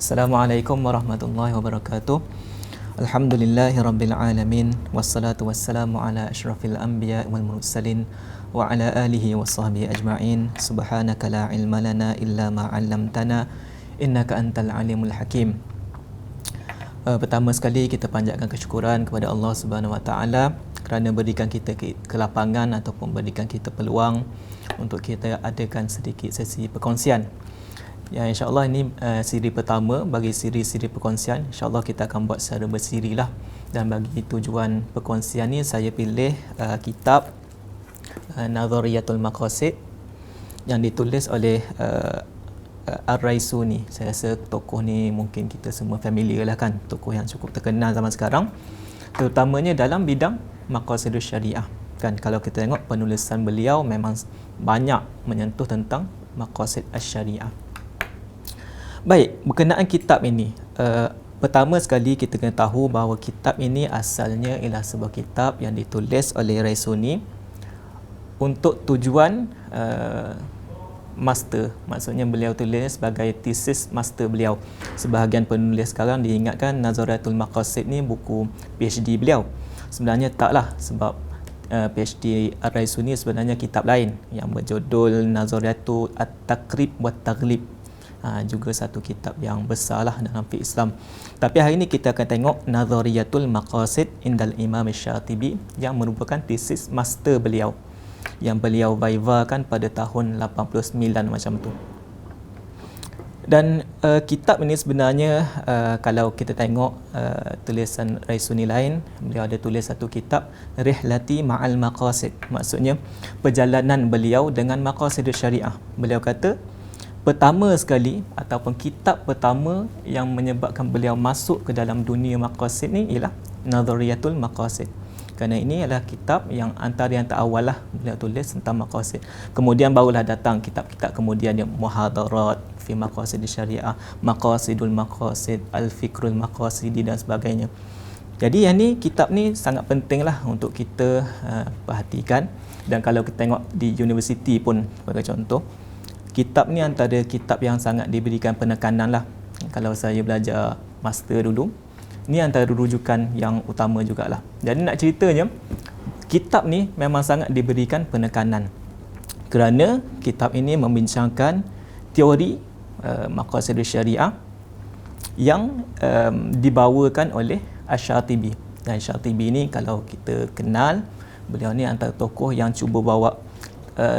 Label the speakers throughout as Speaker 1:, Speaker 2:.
Speaker 1: Assalamualaikum warahmatullahi wabarakatuh. Alhamdulillahirabbil alamin wassalatu wassalamu ala asyrafil anbiya wal mursalin wa ala alihi washabbihi ajma'in. Subhanaka la ilma lana illa ma 'allamtana innaka antal alimul hakim. Pertama sekali kita panjatkan kesyukuran kepada Allah Subhanahu wa taala kerana berikan kita kelapangan ataupun berikan kita peluang untuk kita adakan sedikit sesi perkongsian. Ya, insya-Allah ini siri pertama bagi siri-siri perkongsian. Insya-Allah kita akan buat secara bersiri lah. Dan bagi tujuan perkongsian ni saya pilih kitab Nadhariyatul Maqasid yang ditulis oleh Ar-Raisuni. Saya rasa tokoh ni mungkin kita semua familiar lah kan, tokoh yang cukup terkenal zaman sekarang, terutamanya dalam bidang maqasidus syariah. Kan kalau kita tengok penulisan beliau memang banyak menyentuh tentang maqasid asy-syariah. Baik, berkenaan kitab ini, pertama sekali kita kena tahu bahawa kitab ini asalnya ialah sebuah kitab yang ditulis oleh Raisuni untuk tujuan master. Maksudnya beliau tulis sebagai tesis master beliau. Sebahagian penulis sekarang diingatkan Nadhariyatul Maqasid ni buku PhD beliau. Sebenarnya taklah, sebab PhD Ar-Raisuni sebenarnya kitab lain yang berjudul Nadhariyatul At-Taqrib wa Taghlib. Juga satu kitab yang besarlah dalam fiqh Islam. Tapi hari ini kita akan tengok Nadhariyatul Maqasid indal Imam Syatibi yang merupakan tesis master beliau yang beliau vaivakan pada tahun 89 macam tu. Dan kitab ini sebenarnya kalau kita tengok tulisan Raisuni lain, beliau ada tulis satu kitab Rihlati Ma'al Maqasid. Maksudnya perjalanan beliau dengan maqasidus syariah. Beliau kata pertama sekali ataupun kitab pertama yang menyebabkan beliau masuk ke dalam dunia maqasid ni ialah Nadhariyatul Maqasid. Kerana ini adalah kitab yang antara yang terawal lah beliau tulis tentang maqasid. Kemudian barulah datang kitab-kitab kemudian yang Muhadarat fi Maqasid Syariah, Maqasidul Maqasid, Al-Fikrul Maqasidi dan sebagainya. Jadi yang ni, kitab ni sangat penting lah untuk kita perhatikan. Dan kalau kita tengok di universiti pun sebagai contoh, kitab ni antara kitab yang sangat diberikan penekanan lah. Kalau saya belajar master dulu, ni antara rujukan yang utama jugalah. Jadi nak ceritanya, kitab ni memang sangat diberikan penekanan kerana kitab ini membincangkan teori maqasidus syariah yang dibawakan oleh Asy-Syatibi. Dan Syatibi ni kalau kita kenal, beliau ni antara tokoh yang cuba bawa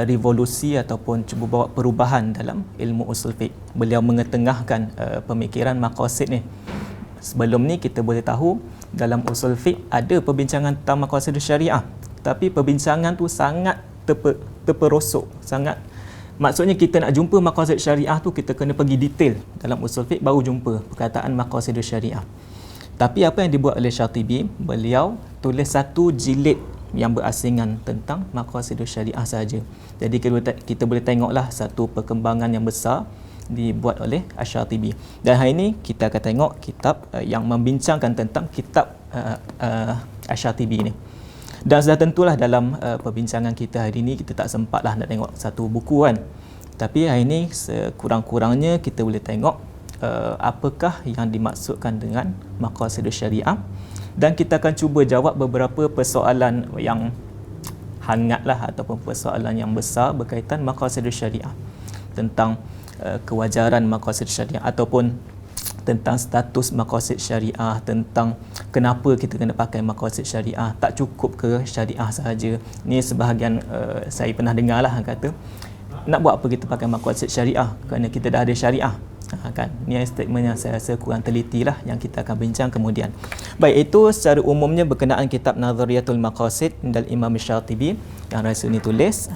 Speaker 1: revolusi ataupun cuba bawa perubahan dalam ilmu usul fiqh. Beliau mengetengahkan pemikiran maqasid ni. Sebelum ni kita boleh tahu dalam usul fiqh ada perbincangan tentang maqasidus syariah, tapi perbincangan tu sangat terperosok, sangat, maksudnya kita nak jumpa maqasid syariah tu kita kena pergi detail dalam usul fiqh baru jumpa perkataan maqasidus syariah. Tapi apa yang dibuat oleh Syatibi, beliau tulis satu jilid yang berasingan tentang maqasidus syariah saja. Jadi kita boleh tengoklah satu perkembangan yang besar dibuat oleh Asy-Syatibi. Dan hari ini kita akan tengok kitab yang membincangkan tentang kitab Asy-Syatibi ini. Dan sudah tentulah dalam perbincangan kita hari ini kita tak sempatlah nak tengok satu buku kan. Tapi hari ini sekurang-kurangnya kita boleh tengok apakah yang dimaksudkan dengan maqasidus syariah. Dan kita akan cuba jawab beberapa persoalan yang hangatlah ataupun persoalan yang besar berkaitan maqasidus syariah, tentang kewajaran maqasid syariah ataupun tentang status maqasid syariah, tentang kenapa kita kena pakai maqasid syariah, tak cukup ke syariah sahaja. Ni sebahagian saya pernah dengar lah kata, nak buat apa kita pakai maqasid syariah kerana kita dah ada syariah. Kan, ni statement yang saya rasa kurang teliti lah yang kita akan bincang kemudian. Baik, itu secara umumnya berkenaan kitab Nadhariyatul Maqasid indal Imam Syatibi yang Raisuni tulis.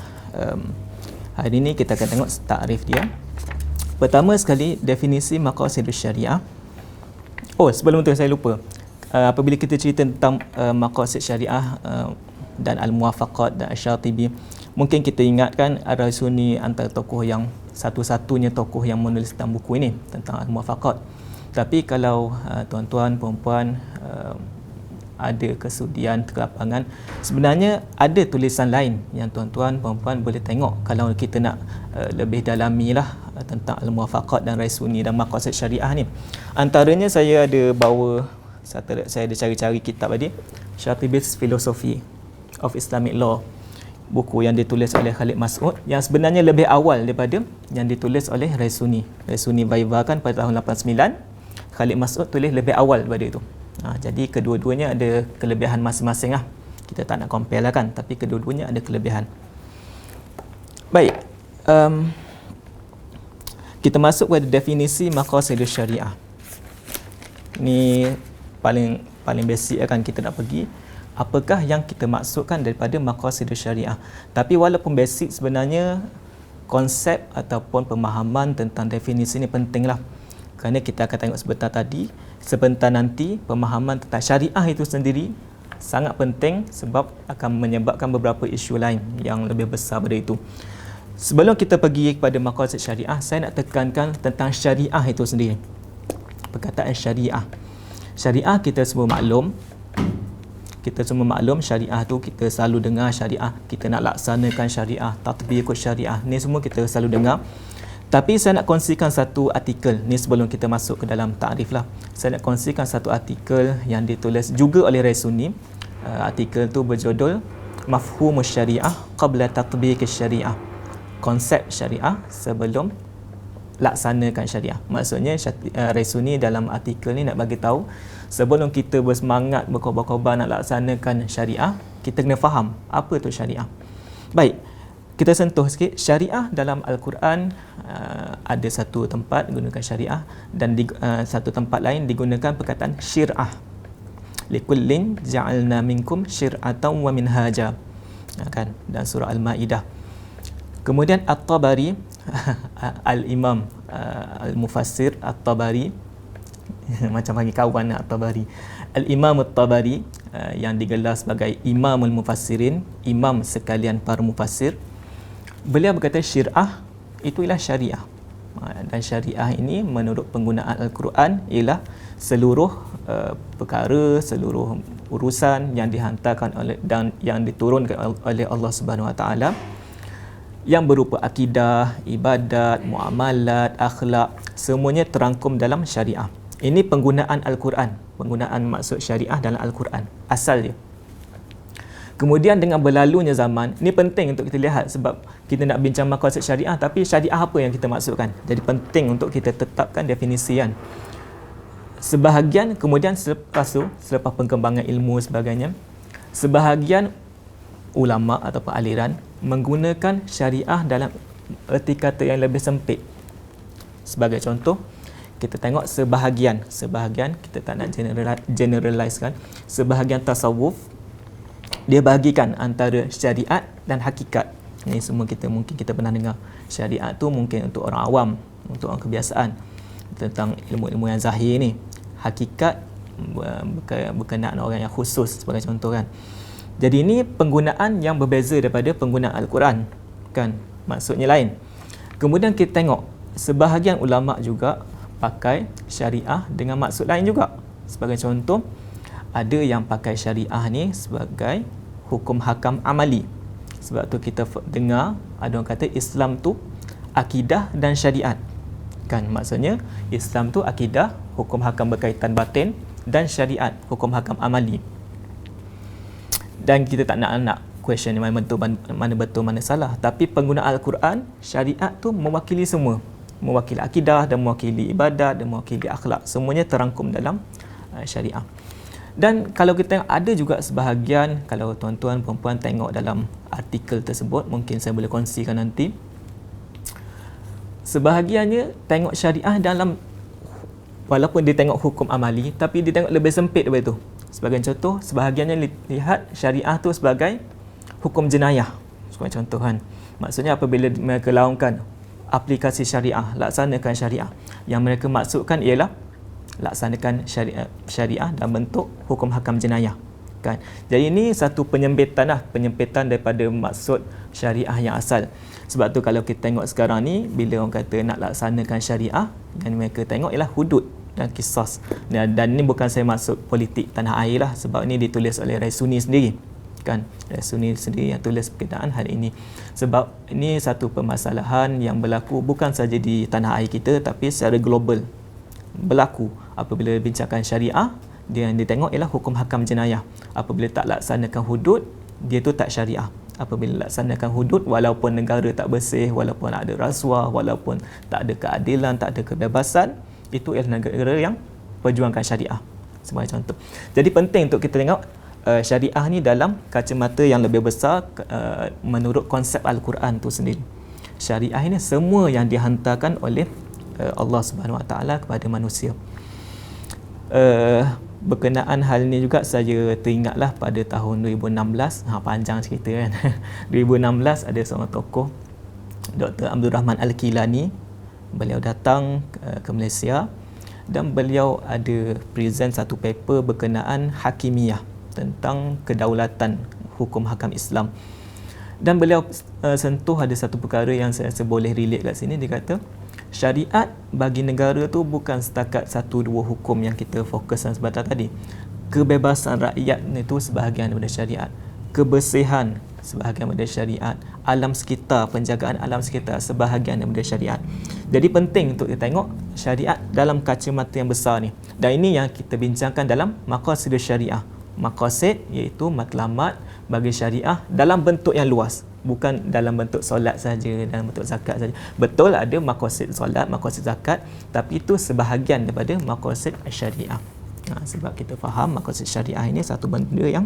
Speaker 1: Hari ini kita akan tengok takrif dia. Pertama sekali, definisi maqasidus syariah. Oh, sebelum tu saya lupa. Apabila kita cerita tentang maqasid syariah dan Al-Muwafaqat dan Asy-Syatibi, mungkin kita ingatkan Ar-Raisuni antara tokoh yang satu-satunya tokoh yang menulis tentang buku ini, tentang Al-Muwafaqat. Tapi kalau tuan-tuan, puan-puan ada kesudian, kelapangan. Sebenarnya ada tulisan lain yang tuan-tuan, puan-puan boleh tengok kalau kita nak lebih dalami lah tentang al-muwafaqat dan raisuni dan maqasid syariah ni. Antaranya saya ada bawa, saya ada cari-cari kitab tadi, Syatibi's Philosophy of Islamic Law, buku yang ditulis oleh Khalid Mas'ud, yang sebenarnya lebih awal daripada yang ditulis oleh Raisuni. Raisuni Vaiva kan pada tahun 89, Khalid Mas'ud tulis lebih awal daripada itu. Jadi kedua-duanya ada kelebihan masing-masing lah. Kita tak nak compare lah kan, tapi kedua-duanya ada kelebihan. Baik, kita masuk pada definisi maqasidus syariah. Ni paling basic kan kita nak pergi. Apakah yang kita maksudkan daripada maqasidus syariah? Tapi walaupun basic, sebenarnya konsep ataupun pemahaman tentang definisi ini pentinglah. Kerana kita akan tengok sebentar nanti pemahaman tentang syariah itu sendiri sangat penting sebab akan menyebabkan beberapa isu lain yang lebih besar pada itu. Sebelum kita pergi kepada maqasid syariah, saya nak tekankan tentang syariah itu sendiri. Perkataan syariah. Syariah kita semua maklum. Syariah tu kita selalu dengar syariah, kita nak laksanakan syariah, tatbiqus syariah, ni semua kita selalu dengar. Tapi saya nak kongsikan satu artikel ni sebelum kita masuk ke dalam takrif lah. Saya nak kongsikan satu artikel yang ditulis juga oleh Raisuni. Artikel tu berjudul Mafhumus Syariah Qabla Tatbiqis Syariah. Konsep syariah sebelum laksanakan syariah. Maksudnya Raisuni dalam artikel ni nak bagi tahu, sebelum kita bersemangat berkobar-kobar nak laksanakan syariah, kita kena faham apa tu syariah. Baik, kita sentuh sikit. Syariah dalam Al-Quran ada satu tempat gunakan syariah dan satu tempat lain digunakan perkataan syir'ah. Likullin ja'alna minkum syir'atan wa minhaja. Kan? Dan surah Al-Ma'idah. Kemudian At-Tabari, Al-Imam Al-Mufassir At-Tabari, macam panggil kawan At-Tabari, Al-Imam At-Tabari, yang digelar sebagai Imamul Mufassirin, imam sekalian para mufassir, beliau berkata syir'ah itu ialah syariah. Dan syariah ini menurut penggunaan Al-Quran ialah seluruh perkara, seluruh urusan yang dihantarkan oleh dan yang diturunkan oleh Allah Subhanahu Wa Taala, yang berupa akidah, ibadat, muamalat, akhlak, semuanya terangkum dalam syariah. Ini penggunaan Al-Quran, penggunaan maksud syariah dalam Al-Quran, asal dia. Kemudian dengan berlalunya zaman, ni penting untuk kita lihat sebab kita nak bincang maqasid syariah, tapi syariah apa yang kita maksudkan? Jadi penting untuk kita tetapkan definisi kan. Sebahagian kemudian selepas perkembangan ilmu sebagainya, sebahagian ulama ataupun aliran menggunakan syariah dalam erti kata yang lebih sempit. Sebagai contoh, kita tengok sebahagian kita tak nak generalize kan, sebahagian tasawuf dia bahagikan antara syariat dan hakikat. Ini semua mungkin kita pernah dengar. Syariat tu mungkin untuk orang awam, untuk orang kebiasaan tentang ilmu-ilmu yang zahir ni. Hakikat berkenaan orang yang khusus sebagai contoh kan. Jadi ini penggunaan yang berbeza daripada penggunaan Al-Quran kan, maksudnya lain. Kemudian kita tengok sebahagian ulama juga pakai syariah dengan maksud lain juga. Sebagai contoh, ada yang pakai syariah ni sebagai hukum hakam amali. Sebab tu kita dengar ada orang kata Islam tu akidah dan syariat. Kan maksudnya Islam tu akidah, hukum hakam berkaitan batin, dan syariat, hukum hakam amali. Dan kita tak nak question mana betul mana salah, tapi penggunaan Al-Quran, syariat tu mewakili semua, mewakili akidah dan mewakili ibadat dan mewakili akhlak, semuanya terangkum dalam syariah. Dan kalau kita tengok, ada juga sebahagian, kalau tuan-tuan perempuan tengok dalam artikel tersebut, mungkin saya boleh kongsikan nanti, sebahagiannya tengok syariah dalam, walaupun dia tengok hukum amali, tapi dia tengok lebih sempit daripada itu. Sebagai contoh, sebahagiannya lihat syariah tu sebagai hukum jenayah. Sebagai contoh kan. Maksudnya apabila mereka laungkan aplikasi syariah, laksanakan syariah, yang mereka maksudkan ialah laksanakan syariah dalam bentuk hukum hakam jenayah. Kan? Jadi ini satu penyempitan daripada maksud syariah yang asal. Sebab tu kalau kita tengok sekarang ni, bila orang kata nak laksanakan syariah, yang mereka tengok ialah hudud. dan Qisas. Dan ini bukan saya masuk politik tanah air lah, sebab ini ditulis oleh Raisuni sendiri kan. Raisuni sendiri yang tulis berkenaan hal ini, sebab ini satu permasalahan yang berlaku bukan saja di tanah air kita tapi secara global berlaku. Apabila bincangkan syariah, dia yang ditengok ialah hukum hakam jenayah. Apabila tak laksanakan hudud, dia tu tak syariah. Apabila laksanakan hudud, walaupun negara tak bersih, walaupun ada rasuah, walaupun tak ada keadilan, tak ada kebebasan, itu ialah negara yang perjuangkan syariah sebagai contoh. Jadi penting untuk kita tengok syariah ni dalam kacamata yang lebih besar, menurut konsep Al-Quran tu sendiri. Syariah ini semua yang dihantarkan oleh Allah Subhanahu Wa Taala kepada manusia. Berkenaan hal ini juga saya teringatlah pada tahun 2016, panjang cerita kan. 2016 ada seorang tokoh, Dr. Abdul Rahman Al-Kilani. Beliau datang ke Malaysia dan beliau ada present satu paper berkenaan hakimiyah, tentang kedaulatan hukum hakam Islam. Dan beliau sentuh ada satu perkara yang saya rasa boleh relate kat sini. Dia kata syariat bagi negara tu bukan setakat satu dua hukum yang kita fokuskan sebentar tadi. Kebebasan rakyat itu sebahagian daripada syariat, kebersihan sebahagian daripada syariat, alam sekitar, penjagaan alam sekitar sebahagian daripada syariat. Jadi penting untuk kita tengok syariat dalam kacamata yang besar ni. Dan ini yang kita bincangkan dalam maqasid syariah. Maqasid iaitu matlamat bagi syariah dalam bentuk yang luas, bukan dalam bentuk solat saja, dalam bentuk zakat saja. Betul ada maqasid solat, maqasid zakat, tapi itu sebahagian daripada maqasid syariah. Sebab kita faham maqasid syariah ini satu benda yang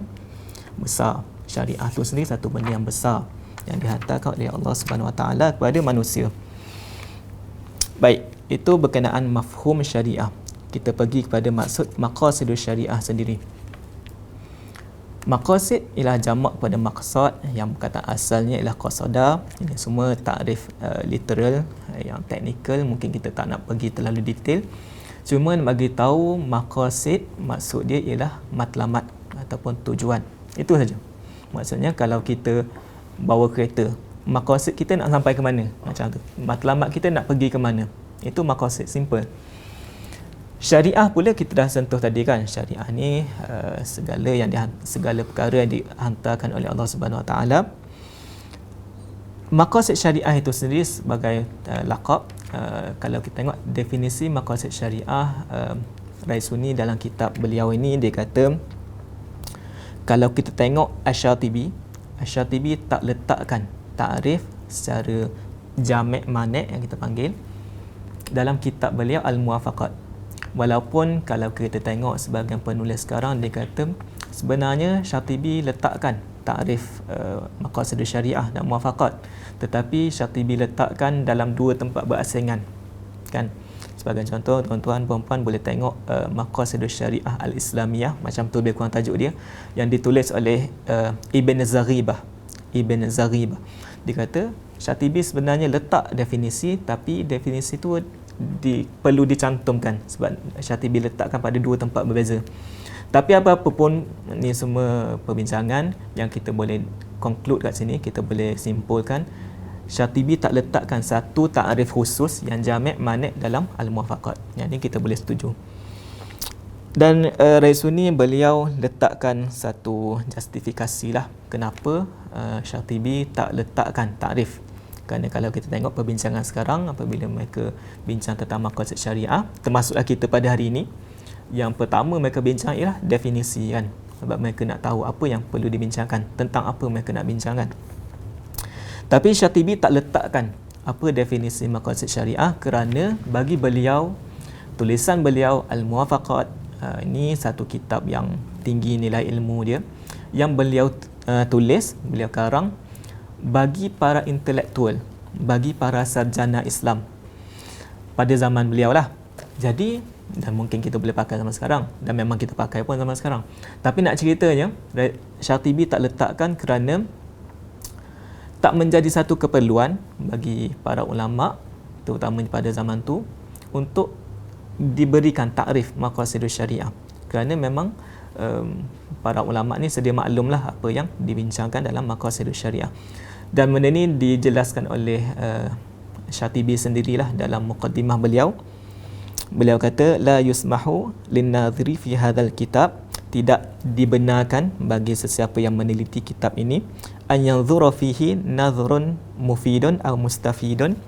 Speaker 1: besar. Syariah itu sendiri satu benda yang besar yang dihantarkan oleh Allah Subhanahu Wa Taala kepada manusia. Baik, itu berkenaan mafhum syariah. Kita pergi kepada maksud maqasid syariah sendiri. Maqasid ialah jamak pada maqsad, yang perkataan asalnya ialah qasada. Ini semua takrif literal yang teknikal, mungkin kita tak nak pergi terlalu detail. Cuma bagi tahu maqasid, maksud dia ialah matlamat ataupun tujuan. Itu saja. Maksudnya kalau kita bawa kereta, maqasid kita nak sampai ke mana? Macam tu. Matlamat kita nak pergi ke mana? Itu maqasid, simple. Syariah pula kita dah sentuh tadi kan. Syariah ni segala perkara yang dihantarkan oleh Allah Subhanahu Wa Taala. Maqasid syariah itu sendiri sebagai laqab. Kalau kita tengok definisi maqasid syariah, Raisuni dalam kitab beliau ini dia kata, kalau kita tengok Asy-Syatibi tak letakkan takrif secara jami' mani' yang kita panggil dalam kitab beliau Al-Muwafaqat. Walaupun kalau kita tengok sebahagian penulis sekarang dia kata sebenarnya Syatibi letakkan takrif maqasid syariah dan muwafaqat, tetapi Syatibi letakkan dalam dua tempat berasingan kan. Sebagai contoh, tuan-tuan puan-puan boleh tengok maqasid syariah al-islamiyah, macam tu lebih kurang tajuk dia, yang ditulis oleh Ibn Zaribah. Dia kata Syatibi sebenarnya letak definisi, tapi definisi tu perlu dicantumkan sebab Syatibi letakkan pada dua tempat berbeza. Tapi apa-apa pun, ni semua perbincangan yang kita boleh conclude kat sini, kita boleh simpulkan Syatibi tak letakkan satu takrif khusus yang jami' mani' dalam Al-Muwafaqat. Yang ni kita boleh setuju. Dan Raisuni beliau letakkan satu justifikasi lah kenapa Syatibi tak letakkan takrif. Kerana kalau kita tengok perbincangan sekarang, apabila mereka bincang tentang maqasid syariah, termasuklah kita pada hari ini, yang pertama mereka bincang ialah definisi kan. Sebab mereka nak tahu apa yang perlu dibincangkan, tentang apa mereka nak bincangkan. Tapi Syatibi tak letakkan apa definisi maqasid syariah kerana bagi beliau, tulisan beliau Al-Muwafaqat, ini satu kitab yang tinggi nilai ilmu dia, yang beliau tulis, beliau karang bagi para intelektual, bagi para sarjana Islam pada zaman beliau lah. Jadi, dan mungkin kita boleh pakai zaman sekarang, dan memang kita pakai pun zaman sekarang. Tapi nak ceritanya, Syatibi tak letakkan kerana tak menjadi satu keperluan bagi para ulama, terutama pada zaman tu, untuk diberikan takrif maqasid syariah. Kerana memang para ulama ni sedia maklumlah apa yang dibincangkan dalam maqasid syariah. Dan benda ni dijelaskan oleh Syatibi sendirilah dalam muqaddimah beliau. Beliau kata la yusmahu lin-nadhiri fi hadzal kitab, tidak dibenarkan bagi sesiapa yang meneliti kitab ini an yanzura fihi nadhrun mufidun atau mustafidun,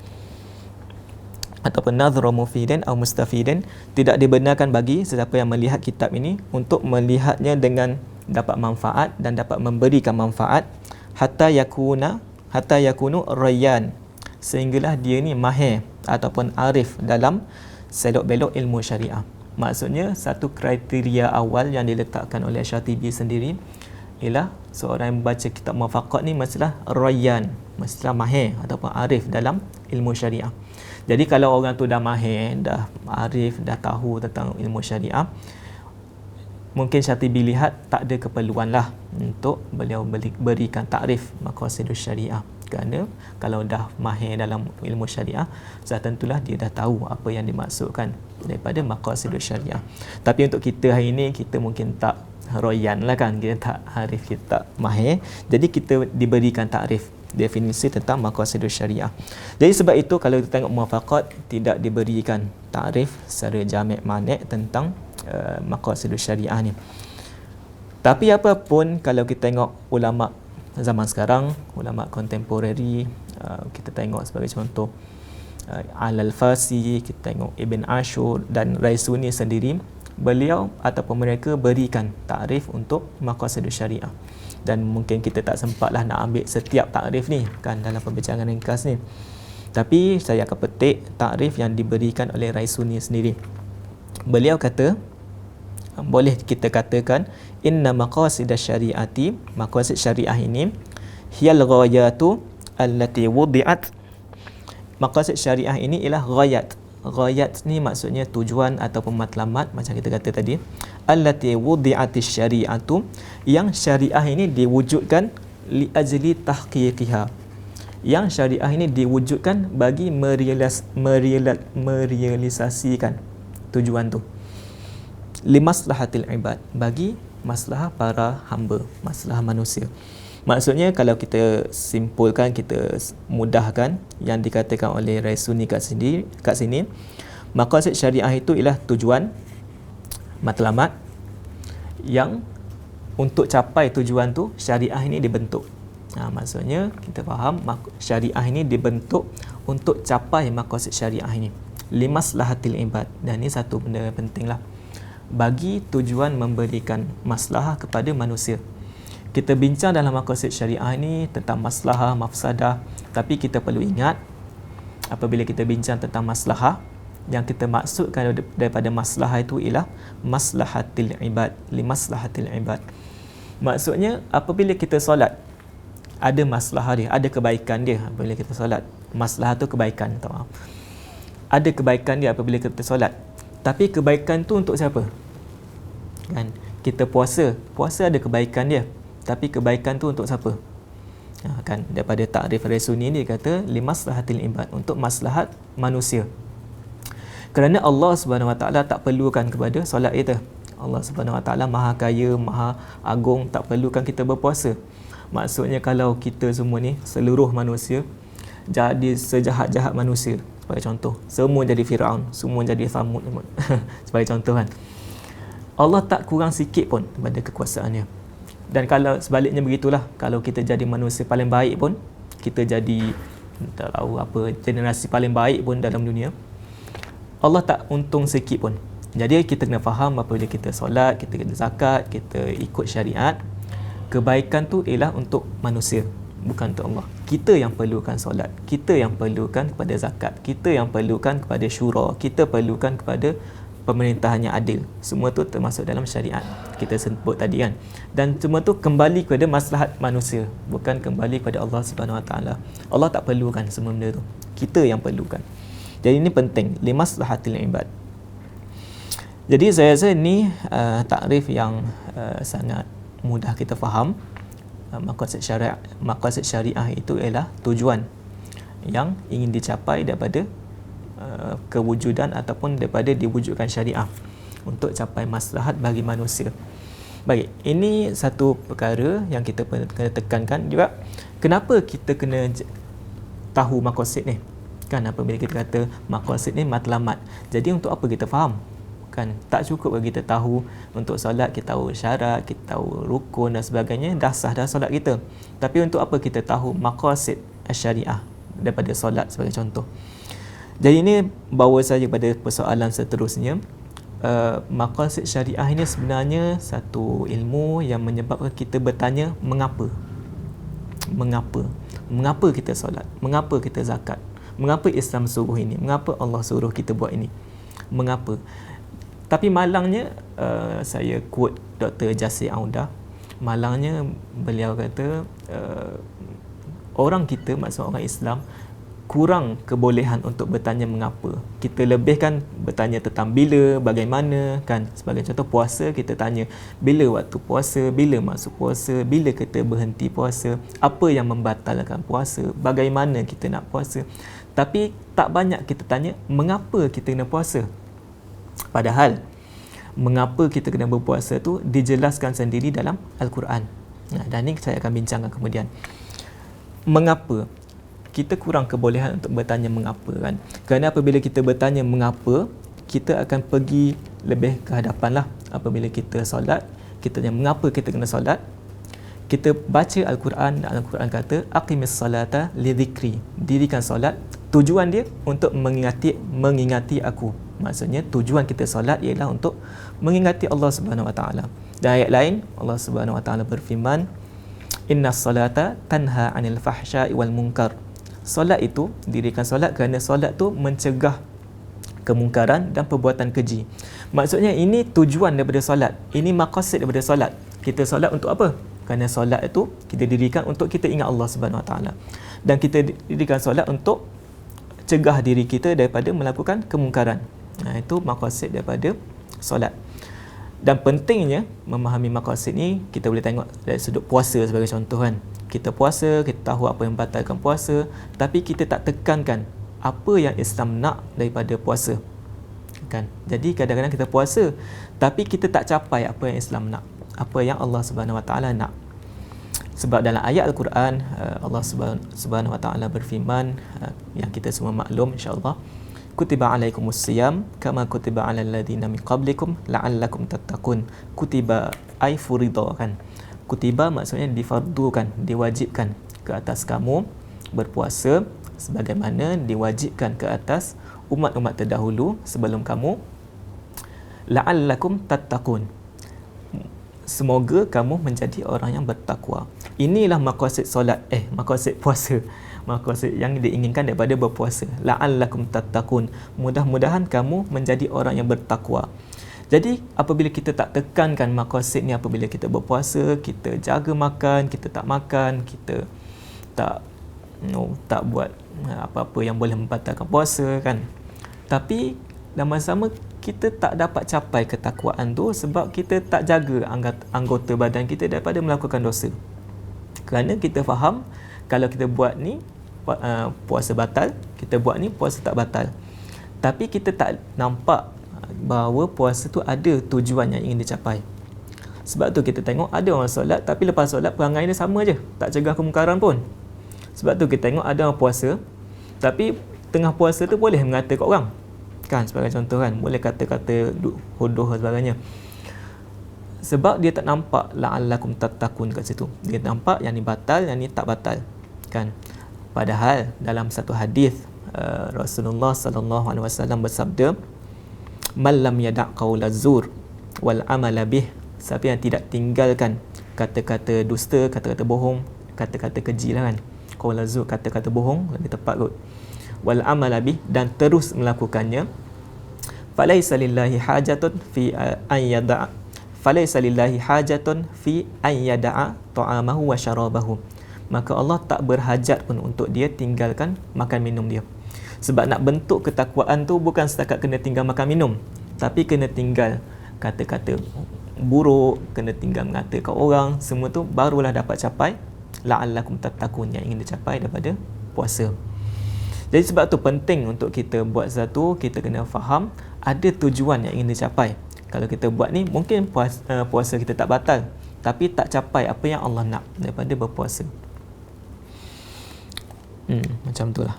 Speaker 1: ataupun nadhru mufidin atau mustafidin, tidak dibenarkan bagi sesiapa yang melihat kitab ini untuk melihatnya dengan dapat manfaat dan dapat memberikan manfaat, hatta yakunu rayyan, sehinggalah dia ni mahir ataupun arif dalam selok-belok ilmu syariah. Maksudnya satu kriteria awal yang diletakkan oleh Syatibi sendiri ialah seorang yang membaca kitab Muwafaqat ni mestilah rayyan, mestilah mahir ataupun arif dalam ilmu syariah. Jadi kalau orang tu dah mahir, dah arif, dah tahu tentang ilmu syariah, mungkin Syatibi lihat tak ada keperluan lah untuk beliau berikan takrif maqasidus syariah. Kerana kalau dah mahir dalam ilmu syariah, sudah tentulah dia dah tahu apa yang dimaksudkan daripada maqasidus syariah. Tapi untuk kita hari ini, kita mungkin tak royan lah kan, kita tak arif, kita tak mahir. Jadi kita diberikan takrif, definisi tentang maqasidus syariah. Jadi sebab itu kalau kita tengok Muwafaqat, tidak diberikan takrif secara jami' mani' tentang maqasidus syariah ni. Tapi apapun, kalau kita tengok ulama zaman sekarang, ulama kontemporari, kita tengok sebagai contoh Al-Fasi, kita tengok Ibn Ashur dan Raisuni sendiri, beliau ataupun mereka berikan takrif untuk maqasidus syariah. Dan mungkin kita tak sempatlah nak ambil setiap takrif ni kan dalam perbincangan ringkas ni. Tapi saya akan petik takrif yang diberikan oleh Raisuni sendiri. Beliau kata, boleh kita katakan inna maqasidash syariati, maqasid syariah ini hiyal ghayatu allati wudi'at, maqasid syariah ini ialah ghayat. Ghayat ni maksudnya tujuan ataupun matlamat, macam kita kata tadi, allati wudi'atish syari'atu, yang syariah ini diwujudkan li ajli tahqiqiha, yang syariah ini diwujudkan bagi merealisasikan tujuan tu, limaslahatil ibad, bagi maslahah para hamba, maslahah manusia. Maksudnya kalau kita simpulkan, kita mudahkan yang dikatakan oleh Raisuni kat sini, maqasid syariah itu ialah tujuan, matlamat, yang untuk capai tujuan tu syariah ini dibentuk. Maksudnya kita faham syariah ini dibentuk untuk capai maqasid syariah ini, limaslahatil ibad. Dan ini satu benda yang penting lah, bagi tujuan memberikan maslahah kepada manusia. Kita bincang dalam maqasid syariah ini tentang maslahah, mafsadah, tapi kita perlu ingat apabila kita bincang tentang maslahah, yang kita maksudkan daripada maslahah itu ialah maslahatil ibad, limaslahatil ibad. Maksudnya apabila kita solat, ada maslahah dia, ada kebaikan dia apabila kita solat. Maslahah tu kebaikan, tahu. Ada kebaikan dia apabila kita solat. Tapi kebaikan tu untuk siapa? Kan? Kita puasa ada kebaikan dia. Tapi kebaikan tu untuk siapa? Kan daripada takrif Raisuni ni dia kata limaslahatil ibad, untuk maslahat manusia. Kerana Allah Subhanahu Wa Taala tak perlukan kepada solat kita. Allah Subhanahu Wa Taala Maha Kaya, Maha Agung, tak perlukan kita berpuasa. Maksudnya kalau kita semua ni, seluruh manusia jadi sejahat-jahat manusia, sebagai contoh, semua jadi Firaun, semua jadi Thamud sebagai contoh kan, Allah tak kurang sikit pun pada kekuasaannya. Dan kalau sebaliknya begitulah, kalau kita jadi manusia paling baik pun, kita jadi tak tahu apa, generasi paling baik pun dalam dunia, Allah tak untung sikit pun. Jadi kita kena faham apabila kita solat, kita kena zakat, kita ikut syariat, kebaikan tu ialah untuk manusia, bukan untuk Allah. Kita yang perlukan solat, kita yang perlukan kepada zakat, kita yang perlukan kepada syura, kita perlukan kepada pemerintahan yang adil. Semua tu termasuk dalam syariat kita sebut tadi kan. Dan semua tu kembali kepada maslahat manusia, bukan kembali kepada Allah Subhanahu Wa Taala. Allah tak perlukan semua benda tu, kita yang perlukan. Jadi ini penting, limaslahatil ibad. Jadi saya rasa ni takrif yang sangat mudah kita faham. Maqasid syariah itu ialah tujuan yang ingin dicapai daripada kewujudan ataupun daripada diwujudkan syariah untuk capai maslahat bagi manusia. Baik, ini satu perkara yang kita kena tekankan juga. Kenapa kita kena tahu maqasid ni? Kan apabila kita kata maqasid ni matlamat. Jadi untuk apa kita faham? Kan tak cukup bagi kita tahu untuk solat, kita tahu syarat, kita tahu rukun dan sebagainya, dah sah dah solat kita. Tapi untuk apa kita tahu maqasid syariah daripada solat sebagai contoh. Jadi ini bawa saya pada persoalan seterusnya. Maqasid syariah ini sebenarnya satu ilmu yang menyebabkan kita bertanya mengapa. Mengapa kita solat? Mengapa kita zakat? Mengapa Islam suruh ini? Mengapa Allah suruh kita buat ini? Mengapa? Tapi malangnya, saya quote Dr. Jasir Audah, malangnya beliau kata orang kita, maksud orang Islam, kurang kebolehan untuk bertanya mengapa. Kita lebihkan bertanya tentang bila, bagaimana, kan. Sebagai contoh puasa, kita tanya bila waktu puasa, bila masuk puasa, bila kita berhenti puasa, apa yang membatalkan puasa, bagaimana kita nak puasa. Tapi tak banyak kita tanya mengapa kita kena puasa. Padahal mengapa kita kena berpuasa tu dijelaskan sendiri dalam Al-Quran. Dan ini saya akan bincangkan kemudian. Mengapa? Kita kurang kebolehan untuk bertanya mengapa, kan. Kerana apabila kita bertanya mengapa, kita akan pergi lebih ke hadapan lah. Apabila kita solat, kita tanya mengapa kita kena solat. Kita baca Al-Quran dan Al-Quran kata aqimis salata li dhikri. Dirikan solat, tujuan dia untuk mengingati aku. Maksudnya tujuan kita solat ialah untuk mengingati Allah Subhanahu Wa Taala. Dan ayat lain Allah Subhanahu Wa Taala berfirman, innas salata tanha 'anil fahsya'i wal munkar. Solat itu, dirikan solat kerana solat tu mencegah kemungkaran dan perbuatan keji. Maksudnya ini tujuan daripada solat. Ini maqasid daripada solat. Kita solat untuk apa? Kerana solat itu kita dirikan untuk kita ingat Allah Subhanahu Wa Taala. Dan kita dirikan solat untuk cegah diri kita daripada melakukan kemungkaran. Itu maqasid daripada solat. Dan pentingnya memahami maqasid ni, kita boleh tengok dari sudut puasa sebagai contoh, kan. Kita puasa, kita tahu apa yang membatalkan puasa, tapi kita tak tekankan apa yang Islam nak daripada puasa, kan. Jadi kadang-kadang kita puasa tapi kita tak capai apa yang Islam nak, apa yang Allah Subhanahu Wa Taala nak. Sebab dalam ayat Al-Quran, Allah Subhanahu Wa Taala berfirman, yang kita semua maklum insya-Allah, kutiba alaikumus siyam kama kutiba alal ladzina min qablikum la'allakum tattaqun. Kutiba ay furida, kan. Kutiba maksudnya difardukan, diwajibkan ke atas kamu berpuasa sebagaimana diwajibkan ke atas umat-umat terdahulu sebelum kamu, la'allakum tattaqun, semoga kamu menjadi orang yang bertakwa. Inilah maqasid solat, maqasid puasa, maqasid yang diinginkan daripada berpuasa. La'allakum tattaqun, mudah-mudahan kamu menjadi orang yang bertakwa. Jadi apabila kita tak tekankan maqasid ni, apabila kita berpuasa, kita jaga makan, kita tak makan, kita tak buat apa-apa yang boleh membatalkan puasa, kan. Tapi dalam masa sama kita tak dapat capai ketakwaan tu sebab kita tak jaga anggota badan kita daripada melakukan dosa. Kerana kita faham kalau kita buat ni puasa batal, kita buat ni puasa tak batal. Tapi kita tak nampak bahawa puasa tu ada tujuan yang ingin dicapai. Sebab tu kita tengok ada orang solat tapi lepas solat perangai dia sama je, tak cegah kemungkaran pun. Sebab tu kita tengok ada orang puasa tapi tengah puasa tu boleh mengata kat orang, kan, sebagai contoh, kan, boleh kata-kata hodoh dan sebagainya. Sebab dia tak nampak la'allakum tattaqun kat situ. Dia nampak yang ni batal, yang ni tak batal, kan. Padahal dalam satu hadis Rasulullah sallallahu alaihi wasallam bersabda, man lam yada' qaula zur wal amala bih, siapa yang tidak tinggalkan kata-kata dusta, kata-kata bohong, kata-kata keji lah, kan. Qaula zur, kata-kata bohong, lebih tepat kot. Wal amala bih, dan terus melakukannya, falaisa lillahi hajatun fi an yada'a falaisa lillahi hajatun fi an yada'a ta'amahu wa syarabahu, maka Allah tak berhajat pun untuk dia tinggalkan makan minum dia. Sebab nak bentuk ketakwaan tu bukan setakat kena tinggal makan minum, tapi kena tinggal kata-kata buruk, kena tinggal mengatakan orang, semua tu barulah dapat capai la'allakum tattaqun yang ingin dicapai daripada puasa. Jadi sebab tu penting untuk kita buat satu, kita kena faham ada tujuan yang ingin dicapai. Kalau kita buat ni mungkin puasa kita tak batal, tapi tak capai apa yang Allah nak daripada berpuasa. Macam itulah.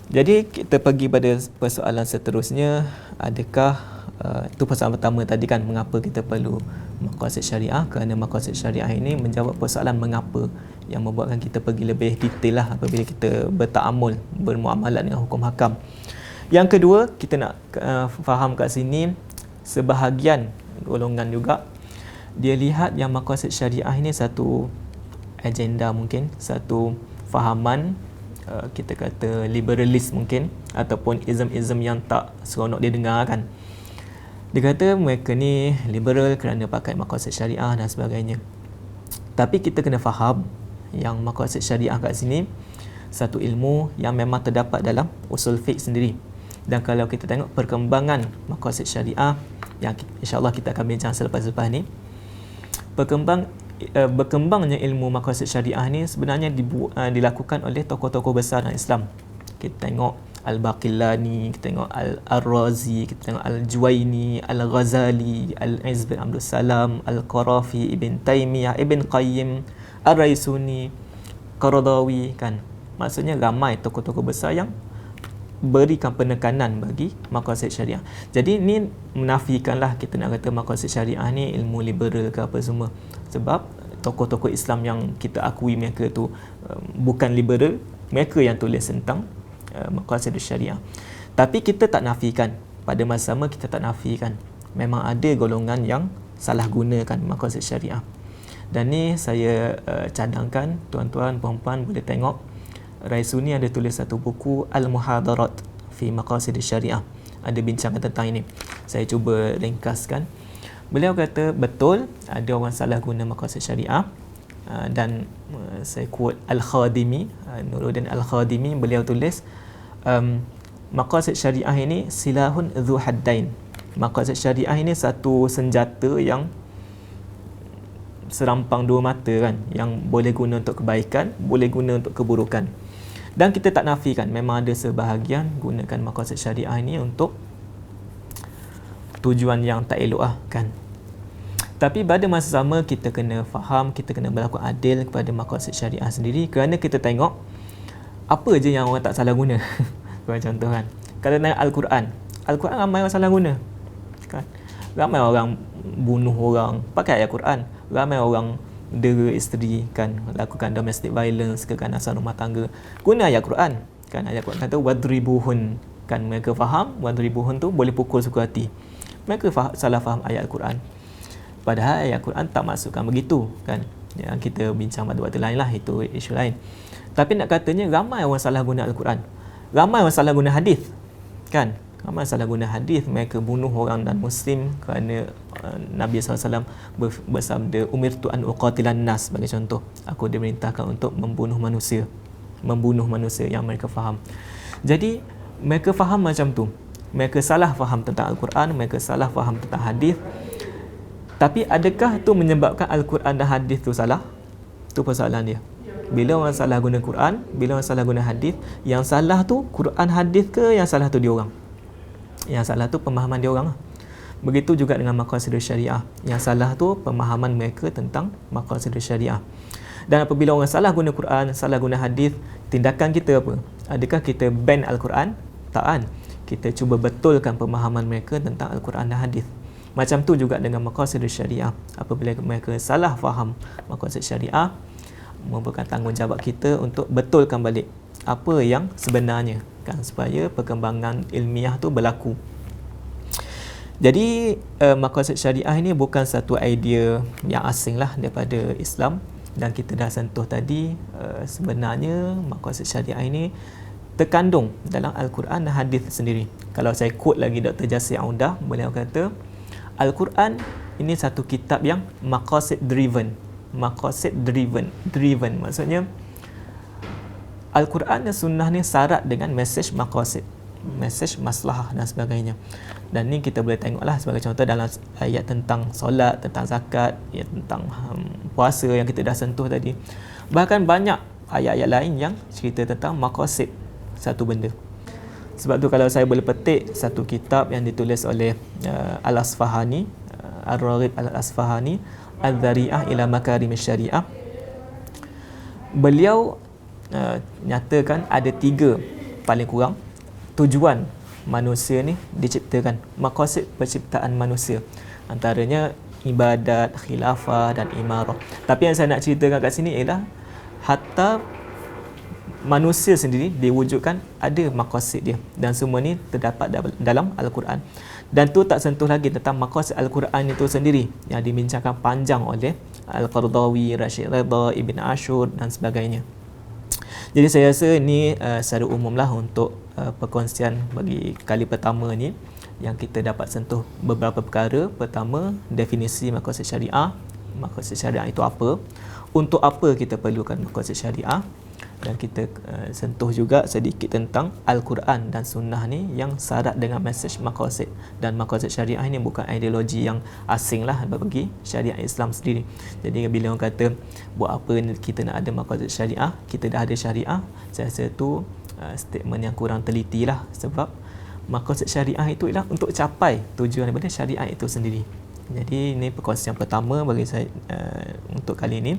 Speaker 1: Jadi kita pergi pada persoalan seterusnya, adakah itu persoalan pertama tadi kan, mengapa kita perlu maqasid syariah? Kerana maqasid syariah ini menjawab persoalan mengapa, yang membuatkan kita pergi lebih detail lah apabila kita bertaamul, bermuamalat dengan hukum hakam. Yang kedua, kita nak faham kat sini, sebahagian golongan juga dia lihat yang maqasid syariah ini satu agenda, mungkin satu fahaman, kita kata liberalis mungkin, ataupun ism-ism yang tak seronok dia dengar kan. Dia kata mereka ni liberal kerana pakai maqasid syariah dan sebagainya. Tapi kita kena faham yang maqasid syariah kat sini satu ilmu yang memang terdapat dalam usul fiqh sendiri. Dan kalau kita tengok perkembangan maqasid syariah, yang insya-Allah kita akan bincang selepas-lepas ni, berkembangnya ilmu maqasid syariah ni sebenarnya dilakukan oleh tokoh-tokoh besar dalam Islam. Kita tengok Al-Baqillani, kita tengok Al-Razi, kita tengok Al-Juwaini, Al-Ghazali, Al-Izz bin Abdul Salam, Al-Qarafi, Ibn Taymiyah, Ibn Qayyim, Ar-Raisuni, Qaradawi kan. Maksudnya ramai tokoh-tokoh besar yang berikan penekanan bagi maqasid syariah. Jadi ni menafikanlah kita nak kata maqasid syariah ni ilmu liberal ke apa semua. Sebab tokoh-tokoh Islam yang kita akui mereka tu bukan liberal, mereka yang tulis tentang maqasid syariah. Tapi kita tak nafikan, pada masa sama kita tak nafikan memang ada golongan yang salah gunakan maqasid syariah. Dan ni saya cadangkan tuan-tuan puan-puan boleh tengok, Raisuni ada tulis satu buku Al-Muhadarat fi Maqasid Syariah. Ada bincangan tentang ini. Saya cuba ringkaskan. Beliau kata betul ada orang salah guna maqasid syariah, dan saya quote Al-Khadimi, Nuruddin Al-Khadimi, beliau tulis maqasid syariah ini silahun dhu haddain. Maqasid syariah ini satu senjata yang serampang dua mata kan, yang boleh guna untuk kebaikan, boleh guna untuk keburukan. Dan kita tak nafikan memang ada sebahagian gunakan maqasid syariah ini untuk tujuan yang tak elok kan. Tapi pada masa sama kita kena faham, kita kena berlaku adil kepada maqasid syariah sendiri, kerana kita tengok apa je yang orang tak salah guna. Contoh kan, kalau naik Al-Quran, Al-Quran ramai orang salah guna kan. Ramai orang bunuh orang pakai ayat Quran, ramai orang dera isteri kan, lakukan domestic violence, keganasan rumah tangga guna ayat Quran kan. Ayat Quran kata wadribuhun kan, mereka faham wadribuhun tu boleh pukul suka hati, mereka salah faham ayat Quran, padahal ayat Quran tak maksudkan begitu kan. Yang kita bincang pada waktu lain lah, itu isu lain. Tapi nak katanya ramai orang salah guna Al-Quran, ramai orang salah guna hadis kan, ramai salah guna hadis, mereka bunuh orang dan Muslim kerana Nabi SAW bersabda umirtu an uqatilan nas, sebagai contoh, aku diperintahkan untuk membunuh manusia yang mereka faham. Jadi mereka faham macam tu, mereka salah faham tentang Al-Quran, mereka salah faham tentang hadis. Tapi adakah tu menyebabkan Al-Quran dan hadis tu salah? Tu persoalan dia. Bila orang salah guna Quran, bila orang salah guna hadis, yang salah tu Quran hadis ke yang salah tu dia orang? Yang salah tu pemahaman dia orang. Begitu juga dengan maqasid syariah. Yang salah tu pemahaman mereka tentang maqasid syariah. Dan apabila orang salah guna Quran, salah guna hadis, tindakan kita apa? Adakah kita ban Al-Quran? Tak kan? Kita cuba betulkan pemahaman mereka tentang Al-Quran dan hadis. Macam tu juga dengan maqasid syariah. Apabila mereka salah faham maqasid syariah, merupakan tanggungjawab kita untuk betulkan balik apa yang sebenarnya kan, supaya perkembangan ilmiah tu berlaku. Jadi maqasid syariah ini bukan satu idea yang asing lah daripada Islam, dan kita dah sentuh tadi sebenarnya maqasid syariah ini terkandung dalam Al-Quran dan hadis sendiri. Kalau saya quote lagi Dr. Jasir Audah, beliau kata Al-Quran ini satu kitab yang maqasid driven. Maqasid driven maksudnya Al-Quran dan Sunnah ni syarat dengan mesej maqasid, mesej maslahah dan sebagainya. Dan ni kita boleh tengoklah sebagai contoh dalam ayat tentang solat, tentang zakat, ayat tentang puasa yang kita dah sentuh tadi. Bahkan banyak ayat-ayat lain yang cerita tentang maqasid satu benda. Sebab tu kalau saya boleh petik satu kitab yang ditulis oleh Al-Asfahani, Ar-Raghib Al-Asfahani, Al-Dhari'ah ila Makarim Syariah, beliau nyatakan ada tiga paling kurang tujuan manusia ni diciptakan, maqasid penciptaan manusia, antaranya ibadat, khilafah dan imarah. Tapi yang saya nak ceritakan kat sini ialah hatta manusia sendiri diwujudkan ada maqasid dia, dan semua ni terdapat dalam Al-Quran. Dan tu tak sentuh lagi tentang maqasid Al-Quran itu sendiri yang dibincangkan panjang oleh Al-Qaradawi, Rashid Ridha, Ibn Ashur dan sebagainya. Jadi saya rasa ini secara umumlah untuk perkongsian bagi kali pertama ni, yang kita dapat sentuh beberapa perkara. Pertama, definisi maqasid syariah. Maqasid syariah itu apa? Untuk apa kita perlukan maqasid syariah? Dan kita sentuh juga sedikit tentang Al-Quran dan Sunnah ni yang syarat dengan mesej maqasid. Dan maqasid syariah ini bukan ideologi yang asing lah bagi syariat Islam sendiri. Jadi bila orang kata buat apa kita nak ada maqasid syariah, kita dah ada syariah, saya rasa itu statement yang kurang teliti lah. Sebab maqasid syariah itu ialah untuk capai tujuan daripada syariat itu sendiri. Jadi ini perkongsian pertama bagi saya untuk kali ini.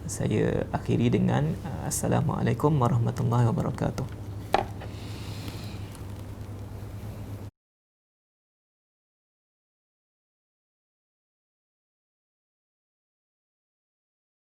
Speaker 1: Saya akhiri dengan Assalamualaikum warahmatullahi wabarakatuh.